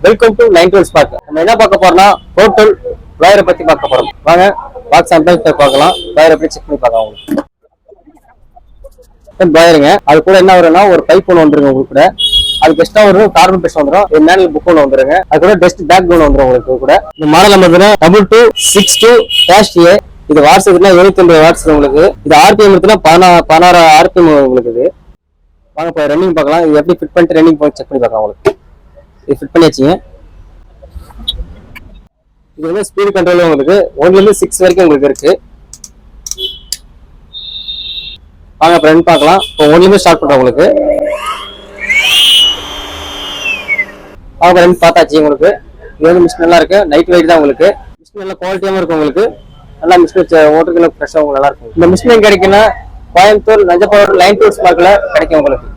Welcome to 9 tools park. நம்ம என்ன பார்க்க போறோம்னா ஹோட்டல் ட்ராயரை பத்தி பார்க்க போறோம். வாங்க பாக்ஸ் அன்பாக்ஸ் பார்க்கலாம். ட்ராயர் எப்படி செக் பண்ணி பார்க்கலாம். உங்களுக்கு ட்ராயருங்க, அது கூட என்ன வரும்னா ஒரு பைப் ஒன்று வந்துருங்க. உங்களுக்கு கூட அதுக்கு எக்ஸ்ட்ரா ஒரு கார்பன் பேஸ்ட் வந்துடும். ஒரு மேனுவல் புக் ஒன்று வந்துருங்க. அது கூட டெஸ்ட் பேக் ஒன்று வந்துடும். உங்களுக்கு கூட இந்த மாடல் நம்பர் 2262-A. இது வாட்ஸ் இருக்குன்னா 79 வாட்ஸ் உங்களுக்கு. இது ஆர்பிஎம் இருக்குன்னா 16 ஆர்பிஎம் உங்களுக்கு. இது வாங்க இப்போ ரன்னிங் பார்க்கலாம். இது எப்படி ஃபிட் பண்ணிட்டு ரன்னிங் போய் செக் பண்ணி பார்க்கலாம். உங்களுக்கு இது ஃபிட் பண்ணி வச்சிங்க. இது வந்து ஸ்பீடு கண்ட்ரோல் உங்களுக்கு 1 to 6 வரைக்கும் உங்களுக்கு இருக்கு. வாங்க இப்போ ரன் பார்க்கலாம். இப்போ 1 ஸ்டார்ட் பண்ணுறோம். உங்களுக்கு வாங்க ரன் பார்த்தாச்சு. உங்களுக்கு இது வந்து மிஷின் நல்லா இருக்கு. நைட் வெயிட் தான் உங்களுக்கு. மிஷின் நல்லா குவாலிட்டியாகவும் இருக்கும். உங்களுக்கு நல்லா மிஷின் ஓட்டுக்கு ஃப்ரெஷ்ஷாக உங்களுக்கு நல்லா இருக்கும். இந்த மிஷின் கிடைக்குன்னா கோயம்புத்தூர் நஞ்சப்பாடு 9 டூல்ஸ் பார்க்கில் கிடைக்கும் உங்களுக்கு.